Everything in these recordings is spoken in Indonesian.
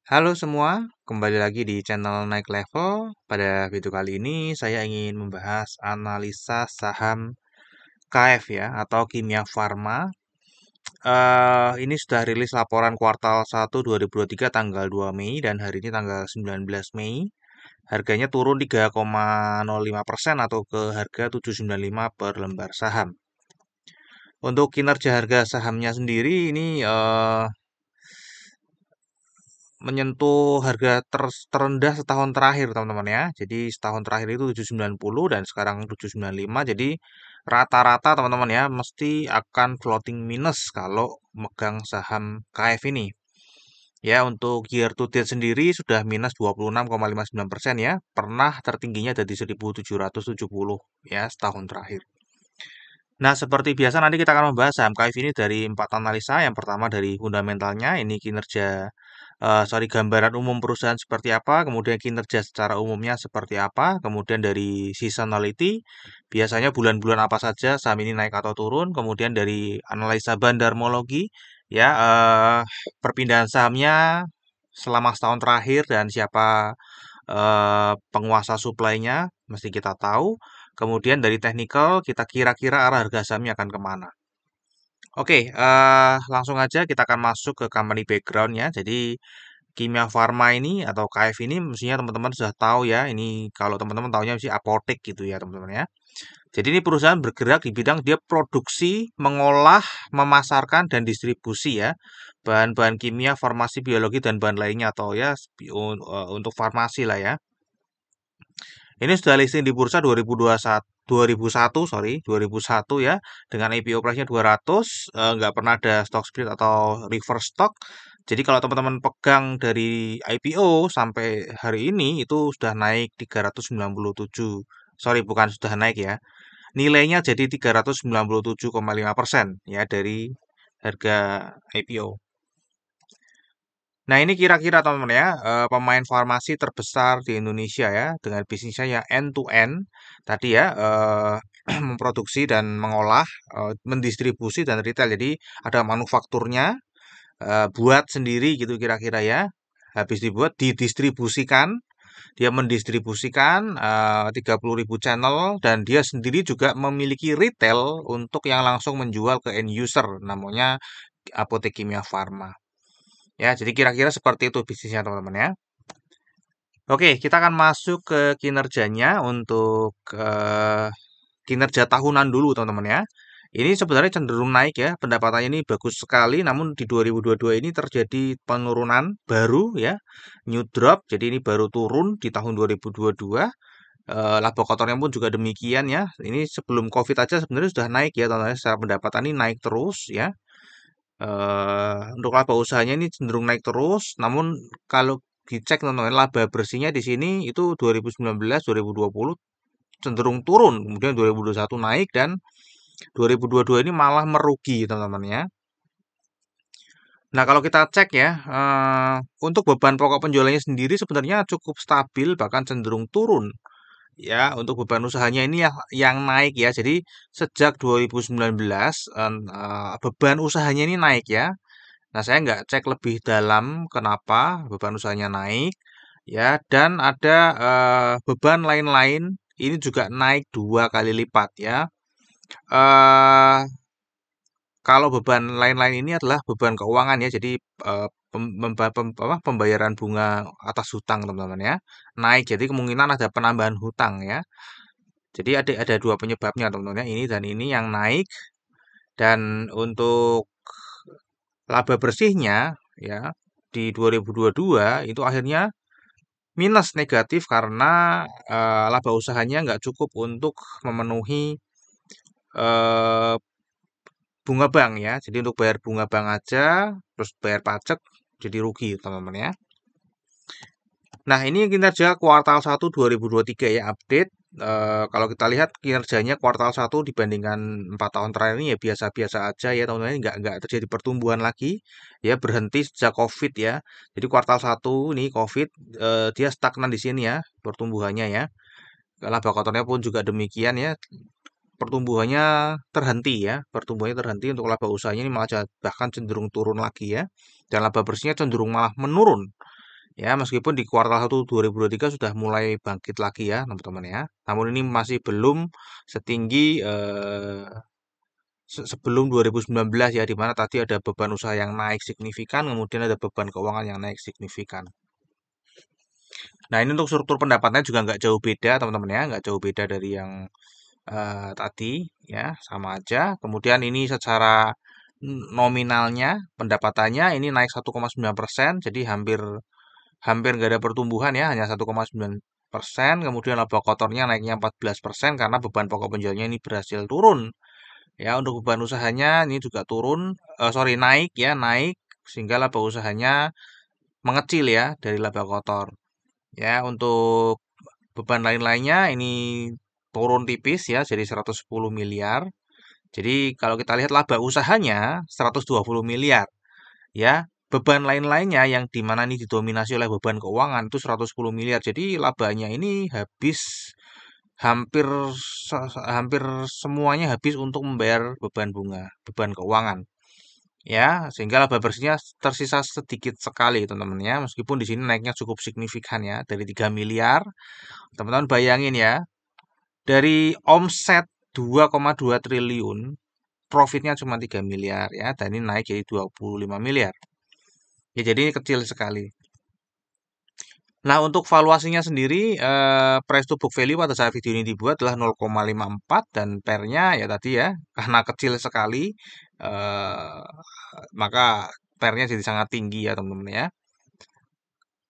Halo semua, kembali lagi di channel Naik Level. Pada video kali ini saya ingin membahas analisa saham KF ya atau Kimia Farma. Ini sudah rilis laporan kuartal 1 2023 tanggal 2 Mei dan hari ini tanggal 19 Mei. Harganya turun 3,05% atau ke harga 795 per lembar saham. Untuk kinerja harga sahamnya sendiri ini menyentuh harga terendah setahun terakhir teman-teman ya. Jadi setahun terakhir itu 790 dan sekarang 795. Jadi rata-rata teman-teman ya mesti akan floating minus kalau megang saham KF ini. Ya, untuk year to date sendiri sudah minus 26,59% ya. Pernah tertingginya dari 1770 ya setahun terakhir. Nah, seperti biasa nanti kita akan membahas saham KF ini dari 4 analisa. Yang pertama dari fundamentalnya, ini kinerja, gambaran umum perusahaan seperti apa, kemudian kinerja secara umumnya seperti apa, kemudian dari seasonality, biasanya bulan-bulan apa saja saham ini naik atau turun, kemudian dari analisa bandarmologi, ya, perpindahan sahamnya selama setahun terakhir dan siapa penguasa supply-nya, mesti kita tahu. Kemudian dari technical, kita kira-kira arah harga sahamnya akan kemana. Oke, langsung aja kita akan masuk ke company background ya. Jadi Kimia Farma ini atau KF ini mestinya teman-teman sudah tahu ya. Ini kalau teman-teman tahunya mesti apotek gitu ya teman-teman ya. Jadi ini perusahaan bergerak di bidang dia produksi, mengolah, memasarkan dan distribusi ya bahan-bahan kimia, farmasi, biologi dan bahan lainnya atau ya untuk farmasi lah ya. Ini sudah listing di bursa 2021 2001 sorry 2001 ya dengan IPO price-nya 200, nggak pernah ada stock split atau reverse stock. Jadi kalau teman-teman pegang dari IPO sampai hari ini itu sudah naik 397, sorry bukan sudah naik ya, nilainya jadi 397,5% ya dari harga IPO. Nah, ini kira-kira teman-teman ya, pemain farmasi terbesar di Indonesia ya, dengan bisnisnya yang end to end. Tadi ya, memproduksi dan mengolah, mendistribusi dan retail. Jadi ada manufakturnya, buat sendiri gitu kira-kira ya. Habis dibuat, didistribusikan. Dia mendistribusikan 30.000 channel dan dia sendiri juga memiliki retail untuk yang langsung menjual ke end user, namanya Apotek Kimia Farma. Ya, jadi kira-kira seperti itu bisnisnya teman-teman ya. Oke, kita akan masuk ke kinerjanya untuk kinerja tahunan dulu teman-teman ya. Ini sebenarnya cenderung naik ya, pendapatannya ini bagus sekali, namun di 2022 ini terjadi penurunan baru ya, new drop, jadi ini baru turun di tahun 2022. Laba kotornya pun juga demikian ya. Ini sebelum COVID aja sebenarnya sudah naik ya teman-teman ya. Secara pendapatan ini naik terus ya. Untuk laba usahanya ini cenderung naik terus, namun kalau dicek teman-teman laba bersihnya di sini itu 2019, 2020 cenderung turun, kemudian 2021 naik dan 2022 ini malah merugi teman-teman ya. Nah, kalau kita cek ya, untuk beban pokok penjualannya sendiri sebenarnya cukup stabil bahkan cenderung turun. Ya, untuk beban usahanya ini yang naik ya. Jadi sejak 2019 beban usahanya ini naik ya. Nah, saya nggak cek lebih dalam kenapa beban usahanya naik, ya. Dan ada beban lain-lain ini juga naik 2 kali lipat, ya. Eh, Kalau beban lain-lain ini adalah beban keuangan ya, jadi pembayaran bunga atas hutang teman-teman ya, naik. Jadi kemungkinan ada penambahan hutang ya. Jadi ada dua penyebabnya teman-teman ya, ini dan ini yang naik. Dan untuk laba bersihnya ya di 2022 itu akhirnya minus negatif karena laba usahanya nggak cukup untuk memenuhi eh, bunga bank ya. Jadi untuk bayar bunga bank aja, terus bayar pajak, jadi rugi teman-teman ya. Nah, ini kinerja kuartal 1 2023 ya update. Kalau kita lihat kinerjanya kuartal 1 dibandingkan 4 tahun terakhir ini ya biasa-biasa aja ya teman-teman, ini nggak terjadi pertumbuhan lagi. Ya berhenti sejak COVID ya. Jadi kuartal 1 ini COVID dia stagnan di sini ya pertumbuhannya ya. Laba kotornya pun juga demikian ya. Pertumbuhannya terhenti ya. Pertumbuhannya terhenti untuk laba usahanya ini malah bahkan cenderung turun lagi ya. Dan laba bersihnya cenderung malah menurun. Ya, meskipun di kuartal 1 2023 sudah mulai bangkit lagi ya, teman-teman ya. Namun ini masih belum setinggi sebelum 2019 ya, di mana tadi ada beban usaha yang naik signifikan, kemudian ada beban keuangan yang naik signifikan. Nah, ini untuk struktur pendapatannya juga nggak jauh beda, teman-teman ya, nggak jauh beda dari yang tadi ya, sama aja. Kemudian ini secara nominalnya pendapatannya ini naik 1,9%, jadi hampir hampir nggak ada pertumbuhan ya, hanya 1,9%. Kemudian laba kotornya naiknya 14% karena beban pokok penjualnya ini berhasil turun. Ya, untuk beban usahanya ini juga turun, sorry naik ya, naik sehingga laba usahanya mengecil ya dari laba kotor. Ya, untuk beban lain-lainnya ini turun tipis ya, jadi 110 miliar. Jadi kalau kita lihat laba usahanya 120 miliar ya. Beban lain-lainnya yang di mana ini didominasi oleh beban keuangan itu 110 miliar. Jadi labanya ini habis hampir hampir semuanya habis untuk membayar beban bunga, beban keuangan. Ya, sehingga laba bersihnya tersisa sedikit sekali, teman-teman ya. Meskipun di sini naiknya cukup signifikan ya, dari 3 miliar. Teman-teman bayangin ya, dari omset 2,2 triliun, profitnya cuma 3 miliar ya, dan ini naik jadi 25 miliar. Ya, jadi ini kecil sekali. Nah, untuk valuasinya sendiri, price to book value pada saat video ini dibuat adalah 0,54 dan pairnya ya tadi ya, karena kecil sekali, eh, maka pairnya jadi sangat tinggi ya teman-teman ya.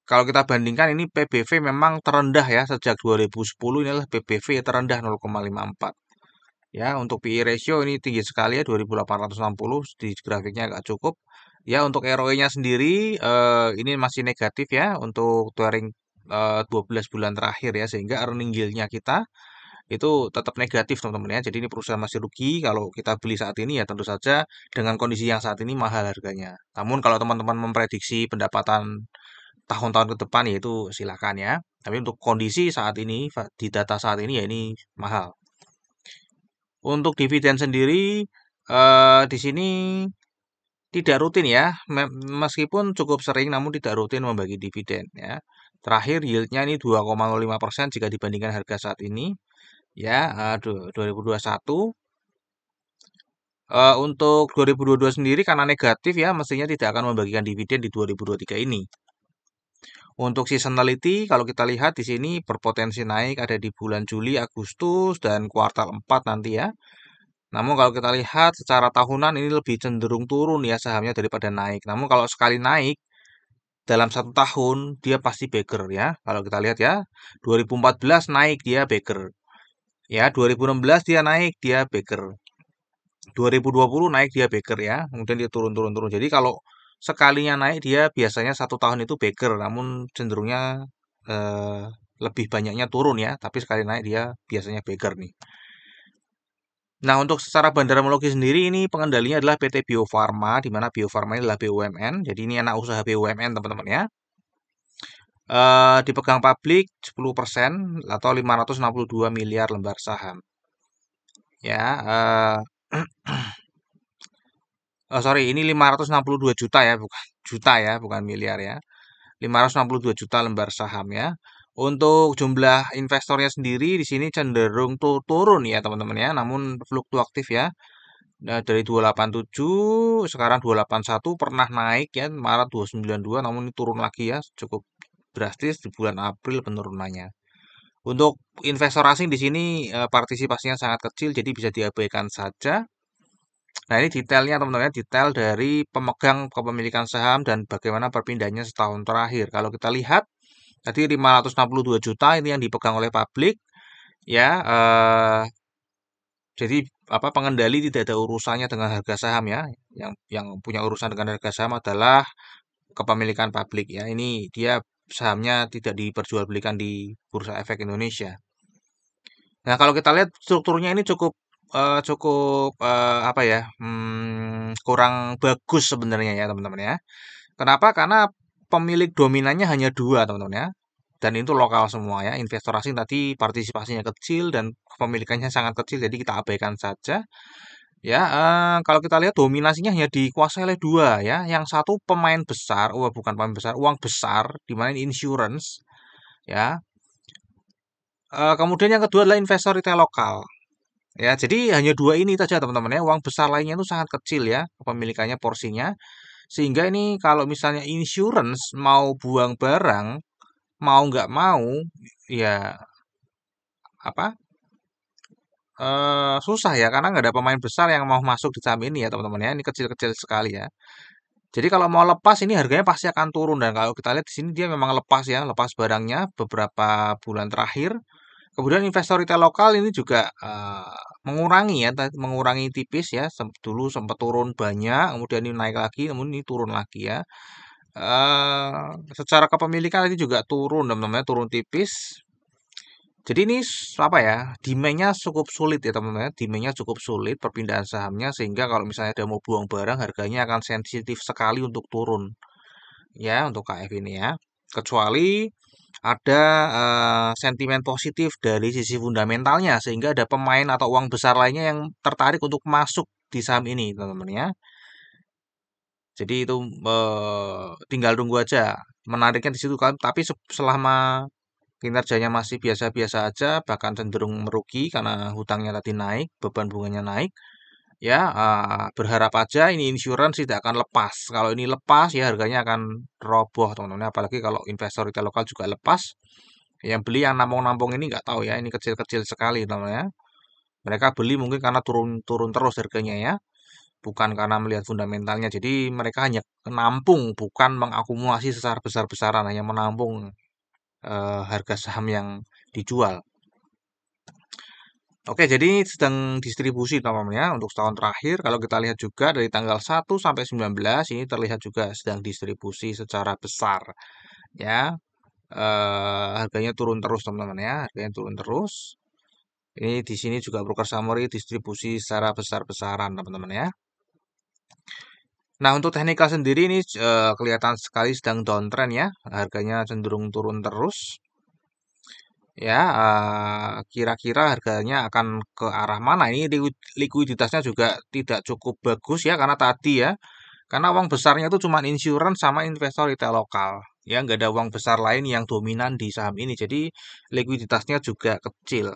Kalau kita bandingkan ini PBV memang terendah ya, sejak 2010 ini adalah PBV terendah 0,54. Ya, untuk PE ratio ini tinggi sekali ya 2860 di grafiknya agak cukup. Ya, untuk ROE-nya sendiri ini masih negatif ya untuk trailing 12 bulan terakhir ya sehingga earning yield-nya kita itu tetap negatif teman-teman ya. Jadi ini perusahaan masih rugi kalau kita beli saat ini ya tentu saja dengan kondisi yang saat ini mahal harganya. Namun kalau teman-teman memprediksi pendapatan tahun-tahun ke depan ya itu silakan ya. Tapi untuk kondisi saat ini di data saat ini ya ini mahal. Untuk dividen sendiri di sini tidak rutin ya, meskipun cukup sering namun tidak rutin membagi dividen ya. Terakhir yieldnya ini 2,05% jika dibandingkan harga saat ini ya 2021. Untuk 2022 sendiri karena negatif ya mestinya tidak akan membagikan dividen di 2023 ini. Untuk seasonality kalau kita lihat di sini berpotensi naik ada di bulan Juli, Agustus dan kuartal 4 nanti ya. Namun kalau kita lihat secara tahunan ini lebih cenderung turun ya sahamnya daripada naik. Namun kalau sekali naik dalam 1 tahun dia pasti bagger ya. Kalau kita lihat ya 2014 naik dia bagger. Ya 2016 dia naik dia bagger. 2020 naik dia bagger ya. Kemudian dia turun. Jadi kalau sekalinya naik dia biasanya 1 tahun itu bagger. Namun cenderungnya eh, lebih banyaknya turun ya. Tapi sekali naik dia biasanya bagger nih. Nah, untuk secara bandarmologi sendiri ini pengendalinya adalah PT Bio Farma, di mana Bio Farma ini adalah BUMN. Jadi ini anak usaha BUMN, teman-teman ya. Dipegang publik 10% atau 562 miliar lembar saham. Ya, sorry, ini 562 juta ya, bukan juta ya, bukan miliar ya. 562 juta lembar saham ya. Untuk jumlah investornya sendiri di sini cenderung turun ya, teman-teman ya, namun fluktuatif ya. Nah, dari 287 sekarang 281 pernah naik ya Maret 292 namun ini turun lagi ya cukup drastis di bulan April penurunannya. Untuk investor asing di sini partisipasinya sangat kecil jadi bisa diabaikan saja. Nah, ini detailnya teman-teman ya, detail dari pemegang kepemilikan saham dan bagaimana perpindahannya setahun terakhir. Kalau kita lihat tadi 562 juta ini yang dipegang oleh publik ya jadi apa pengendali tidak ada urusannya dengan harga saham ya. Yang punya urusan dengan harga saham adalah kepemilikan publik ya. Ini dia sahamnya tidak diperjualbelikan di Bursa Efek Indonesia. Nah, kalau kita lihat strukturnya ini cukup cukup apa ya? Kurang bagus sebenarnya ya, teman-teman ya. Kenapa? Karena pemilik dominannya hanya dua, teman-teman ya. Dan itu lokal semua ya. Investor asing tadi partisipasinya kecil dan kepemilikannya sangat kecil, jadi kita abaikan saja. Ya, kalau kita lihat dominasinya hanya dikuasai oleh dua ya. Yang satu pemain besar, oh bukan pemain besar, uang besar, di mana ini insurance, ya. Kemudian yang kedua adalah investor retail lokal. Ya, jadi hanya dua ini saja teman-teman ya. Uang besar lainnya itu sangat kecil ya, kepemilikannya porsinya. Sehingga ini kalau misalnya insurance mau buang barang, mau nggak mau, ya apa? Susah ya, karena nggak ada pemain besar yang mau masuk di saham ini ya teman-teman ya. Ini kecil-kecil sekali ya. Jadi kalau mau lepas ini harganya pasti akan turun dan kalau kita lihat di sini dia memang lepas ya, lepas barangnya beberapa bulan terakhir. Kemudian investor retail lokal ini juga mengurangi ya, mengurangi tipis ya. Dulu sempat turun banyak, kemudian ini naik lagi, namun ini turun lagi ya. Secara kepemilikan ini juga turun, teman-teman, ya, turun tipis. Jadi ini apa ya? Demand-nya cukup sulit ya teman-teman. Demand-nya cukup sulit perpindahan sahamnya sehingga kalau misalnya ada mau buang barang harganya akan sensitif sekali untuk turun ya untuk KF ini ya. Kecuali ada sentimen positif dari sisi fundamentalnya sehingga ada pemain atau uang besar lainnya yang tertarik untuk masuk di saham ini teman-teman ya. Jadi itu tinggal tunggu aja. Menariknya di situ kan. Tapi selama kinerjanya masih biasa-biasa aja, bahkan cenderung merugi karena hutangnya tadi naik, beban bunganya naik. Ya, berharap aja ini insurance tidak akan lepas. Kalau ini lepas ya harganya akan roboh teman-teman. Apalagi kalau investor retail lokal juga lepas. Yang beli yang nampung-nampung ini nggak tahu ya, ini kecil-kecil sekali teman-teman ya. Mereka beli mungkin karena turun-turun terus harganya ya, bukan karena melihat fundamentalnya. Jadi mereka hanya menampung, bukan mengakumulasi secara besar-besaran, hanya menampung harga saham yang dijual. Oke, jadi sedang distribusi teman-teman ya untuk setahun terakhir. Kalau kita lihat juga dari tanggal 1 sampai 19 ini terlihat juga sedang distribusi secara besar ya. Harganya turun terus teman-teman ya, harganya turun terus. Ini di sini juga broker summary distribusi secara besar-besaran teman-teman ya. Nah, untuk teknikal sendiri ini kelihatan sekali sedang downtrend ya. Harganya cenderung turun terus. Ya, kira-kira harganya akan ke arah mana? Ini likuiditasnya juga tidak cukup bagus ya, karena tadi ya, karena uang besarnya itu cuma insurance sama investor retail lokal. Ya, nggak ada uang besar lain yang dominan di saham ini, jadi likuiditasnya juga kecil.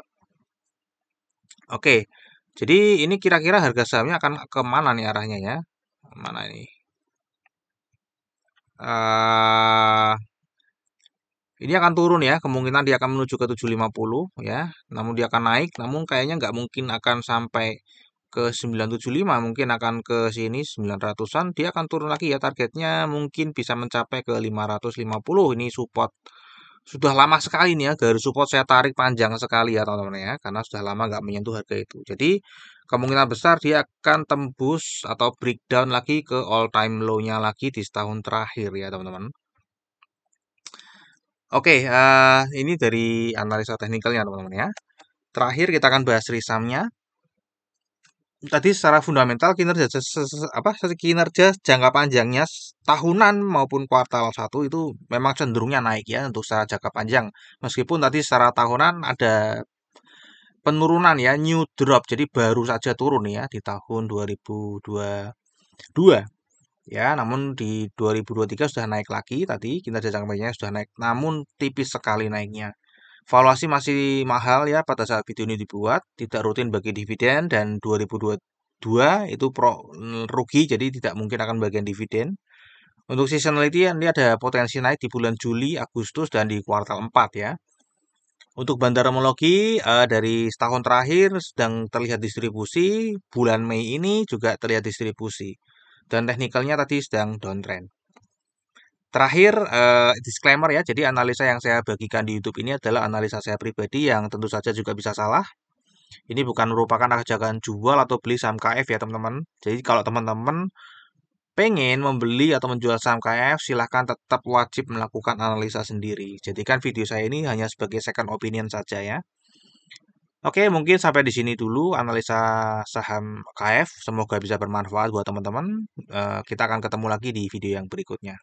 Oke, jadi ini kira-kira harga sahamnya akan ke mana nih arahnya ya? Mana ini? eh Ini akan turun ya, kemungkinan dia akan menuju ke 750 ya. Namun dia akan naik, namun kayaknya nggak mungkin akan sampai ke 975, mungkin akan ke sini 900-an. Dia akan turun lagi ya, targetnya mungkin bisa mencapai ke 550. Ini support sudah lama sekali nih ya, garis support saya tarik panjang sekali ya teman-teman ya, karena sudah lama nggak menyentuh harga itu. Jadi kemungkinan besar dia akan tembus atau breakdown lagi ke all time low-nya lagi di setahun terakhir ya teman-teman. Oke, ini dari analisa teknikalnya teman-teman ya. Terakhir kita akan bahas risamnya. Tadi secara fundamental kinerja kinerja jangka panjangnya tahunan maupun kuartal satu itu memang cenderungnya naik ya untuk secara jangka panjang. Meskipun tadi secara tahunan ada penurunan ya, new drop. Jadi baru saja turun ya di tahun 2022 ya, namun di 2023 sudah naik lagi tadi kinerja jangka panjangnya sudah naik, namun tipis sekali naiknya. Valuasi masih mahal ya pada saat video ini dibuat, tidak rutin bagi dividen dan 2022 itu rugi jadi tidak mungkin akan bagian dividen. Untuk seasonality ini ada potensi naik di bulan Juli, Agustus dan di kuartal 4 ya. Untuk bandarmologi dari setahun terakhir sedang terlihat distribusi, bulan Mei ini juga terlihat distribusi. Dan teknikalnya tadi sedang downtrend. Terakhir, disclaimer ya, jadi analisa yang saya bagikan di YouTube ini adalah analisa saya pribadi yang tentu saja juga bisa salah. Ini bukan merupakan ajakan jual atau beli saham KF ya teman-teman. Jadi kalau teman-teman pengen membeli atau menjual saham KF, silahkan tetap wajib melakukan analisa sendiri. Jadikan video saya ini hanya sebagai second opinion saja ya. Oke, mungkin sampai di sini dulu analisa saham KF. Semoga bisa bermanfaat buat teman-teman. Kita akan ketemu lagi di video yang berikutnya.